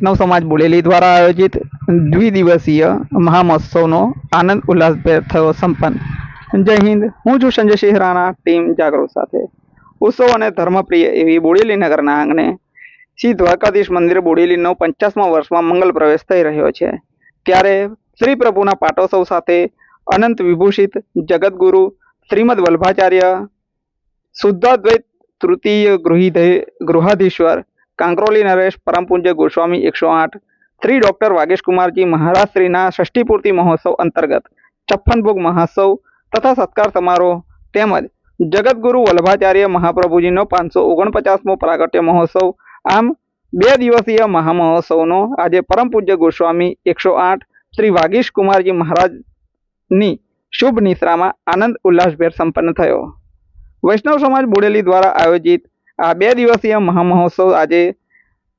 વૈષ્ણવ સમાજ બોડેલી દ્વારા આયોજિત દ્વિદિવસીય મહામહોત્સવનો આનંદ ઉલ્લાસભેર થયો સંપન્ન। જય હિન્દ। હું છું સંજય સિંહ રાણા, ટીમ જાગૃત સાથે। ઉત્સવ અને ધર્મપ્રિય એવી બોડેલી નગરના આંગણે શ્રી દ્વારકાધીશ મંદિર બોડેલીનો 50મા વર્ષમાં મંગલ પ્રવેશ થઈ રહ્યો છે। ત્યારે શ્રી પ્રભુના પાટોત્સવ સાથે અનંત વિભૂષિત જગતગુરુ શ્રીમદ વલ્લભાચાર્ય શુદ્ધાદ્વૈત તૃતીય ગૃહાધીશ્વર કાંકરોલી નરેશ પરમ પૂજ્ય ગોસ્વામી 108 શ્રી ડોક્ટર વાગીશ કુમારજી મહારાજ શ્રીના ષષ્ઠી પૂર્તિ મહોત્સવ અંતર્ગત 56 ભોગ મહોત્સવ તથા સત્કાર સમારોહ તેમજ જગતગુરુ વલ્લભાચાર્ય મહાપ્રભુજીનો 549મો પ્રાગટ્ય મહોત્સવ આમ 2 દિવસીય મહામહોત્સવનો આજે પરમ પૂજ્ય ગોસ્વામી 108 શ્રી વાગીશ કુમારજી મહારાજની શુભ નિશ્રામાં આનંદ ઉલ્લાસભેર સંપન્ન થયો। વૈષ્ણવ સમાજ બોડેલી દ્વારા આયોજિત આ 2 દિવસીય મહામહોત્સવ આજે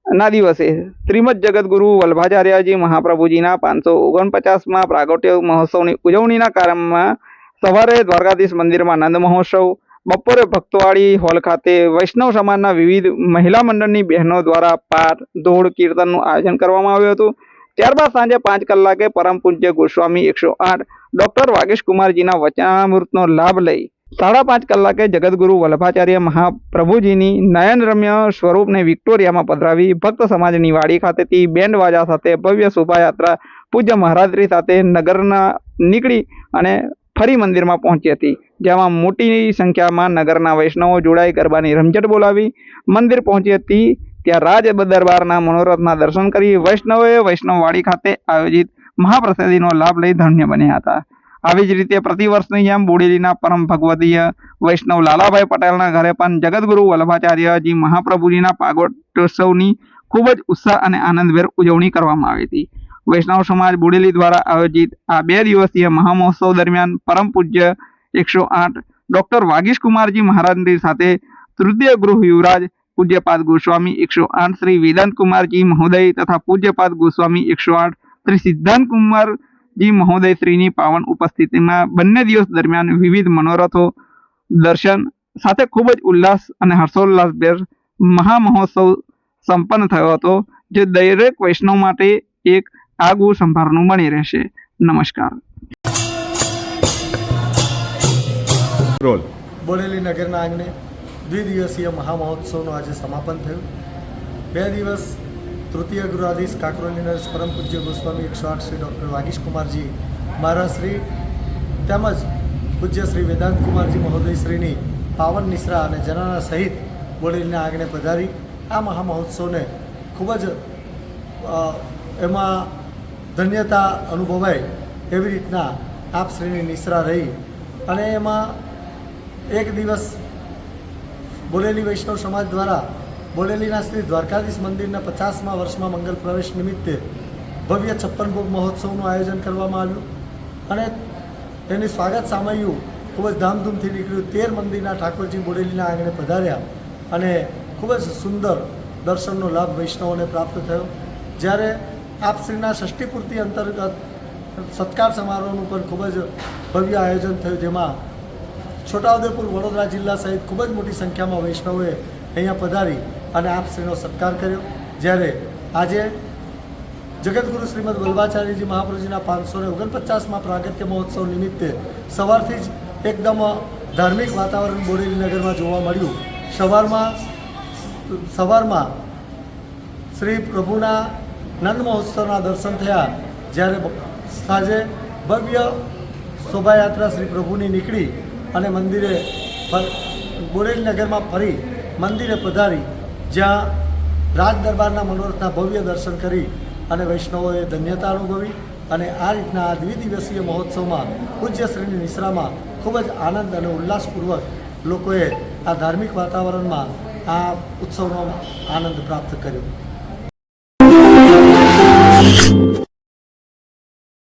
ના દિવસે શ્રીમદ જગતગુરુ વલ્લભાચાર્યજી મહાપ્રભુજીના 549મા પ્રાગટ્ય મહોત્સવની ઉજવણીના કાર્યક્રમમાં સવારે દ્વારકાધીશ મંદિરમાં આનંદ મહોત્સવ, બપોરે ભક્તવાડી હોલ ખાતે વૈષ્ણવ સમાજના વિવિધ મહિલા મંડળની બહેનો દ્વારા પાઠ, દોડ, કીર્તનનું આયોજન કરવામાં આવ્યું હતું। ત્યારબાદ સાંજે 5 કલાકે પરમ પૂજ્ય ગોસ્વામી 108 ડોક્ટર વાગીશ કુમારજીના વચનામૃતનો લાભ લઈ 5:30 કલાકે જગતગુરુ વલ્લભાચાર્ય મહાપ્રભુજીની નયનરમ્ય સ્વરૂપને વિક્ટોરિયામાં પધરાવી ભક્ત સમાજની વાડી ખાતેથી બેન્ડ વાજા સાથે ભવ્ય શોભાયાત્રા પૂજ્ય મહારાજશ્રી સાથે નગરના નીકળી અને ફરી મંદિરમાં પહોંચી હતી, જેમાં મોટી સંખ્યામાં નગરના વૈષ્ણવો જોડાઈ ગરબાની રમઝટ બોલાવી મંદિર પહોંચી હતી। ત્યાં રાજ દરબારના મનોરથના દર્શન કરી વૈષ્ણવોએ વૈષ્ણવવાડી ખાતે આયોજિત મહાપ્રસાદીનો લાભ લઈ ધન્ય બન્યા હતા। આવી જ રીતે પ્રતિવર્ષની જેમ બોડેલીના પરમ ભગવદીય વૈષ્ણવ લાલાભાઈ પટેલના ઘરે પણ જગતગુરુ વલ્લભાચાર્યજી મહાપ્રભુજીના પાટોત્સવની ખૂબ જ ઉત્સાહ અને આનંદભેર ઉજવણી કરવામાં આવી હતી। વૈષ્ણવ સમાજ બોડેલી દ્વારા આયોજિત આ 2 દિવસીય મહામહોત્સવ દરમિયાન પરમ પૂજ્ય 108 ડોક્ટર વાગીશ કુમારજી મહારાજની સાથે તૃતીય ગૃહ યુવરાજ પૂજ્યપાદ ગોસ્વામી 108 શ્રી વેદાંત કુમારજી મહોદય તથા પૂજ્યપાદ ગોસ્વામી 108 શ્રી સિદ્ધાંત કુમારજી મહોદય શ્રીની પાવન ઉપસ્થિતિમાં બંને દિવસ દરમિયાન વિવિધ મનોરથો દર્શન સાથે ખૂબ જ ઉલ્લાસ અને હર્ષોલ્લાસભેર મહામહોત્સવ સંપન્ન થયો હતો, જે દરેક વૈષ્ણવ માટે એક આગવું સંભારનું બની રહેશે। નમસ્કાર। બોડેલી નગરના આંગણે દ્વિદિવસીય મહામહોત્સવનું આજે સમાપન થયું। 2 દિવસ તૃતીય ગૃહાધીશ કાંકરોલી નરેશ પરમ પૂજ્ય ગોસ્વામી 108 શ્રી ડૉક્ટર વાગીશ કુમારજી મહારાજશ્રી તેમજ પૂજ્ય શ્રી વેદાંત કુમારજી મહોદયશ્રીની પાવન નિશ્રા અને જનાના સહિત બોડેલીના આંગણે પધારી આ મહામહોત્સવને ખૂબ જ એમાં ધન્યતા અનુભવાય એવી રીતના આપશ્રીની નિશ્રા રહી અને એમાં એક દિવસ બોડેલી વૈષ્ણવ સમાજ દ્વારા બોડેલીના શ્રી દ્વારકાધીશ મંદિરના 50મા વર્ષમાં મંગલ પ્રવેશ નિમિત્તે ભવ્ય 56 ભોગ મહોત્સવનું આયોજન કરવામાં આવ્યું અને તેની સ્વાગત સામૈયું ખૂબ જ ધામધૂમથી નીકળ્યું। 13 મંદિરના ઠાકોરજી બોડેલીના આંગણે પધાર્યા અને ખૂબ જ સુંદર દર્શનનો લાભ વૈષ્ણવોને પ્રાપ્ત થયો। જ્યારે આપશ્રીના ષષ્ઠી પૂર્તિ અંતર્ગત સત્કાર સમારોહનું પણ ખૂબ જ ભવ્ય આયોજન થયું, જેમાં છોટાઉદેપુર વડોદરા જિલ્લા સહિત ખૂબ જ મોટી સંખ્યામાં વૈષ્ણવોએ અહીંયા પધારી અને આપશ્રીનો સત્કાર કર્યો। જ્યારે આજે જગતગુરુ શ્રીમદ વલ્લભાચાર્યજી મહાપ્રભુજીના 549મા પ્રાગટ્ય મહોત્સવ નિમિત્તે સવારથી જ એકદમ ધાર્મિક વાતાવરણ બોડેલી નગરમાં જોવા મળ્યું। સવારમાં શ્રી પ્રભુના નંદ મહોત્સવના દર્શન થયા, જ્યારે સાંજે ભવ્ય શોભાયાત્રા શ્રી પ્રભુની નીકળી અને મંદિરે બોડેલી નગરમાં ફરી મંદિરે પધારી, જ્યાં રાજ દરબારના મનોરથના ભવ્ય દર્શન કરી અને વૈષ્ણવોએ ધન્યતા અનુભવી અને આ રીતના આ દ્વિદિવસીય મહોત્સવમાં પૂજ્યશ્રીની નિશ્રામાં ખૂબ જ આનંદ અને ઉલ્લાસપૂર્વક લોકોએ આ ધાર્મિક વાતાવરણમાં આ ઉત્સવનો આનંદ પ્રાપ્ત કર્યો।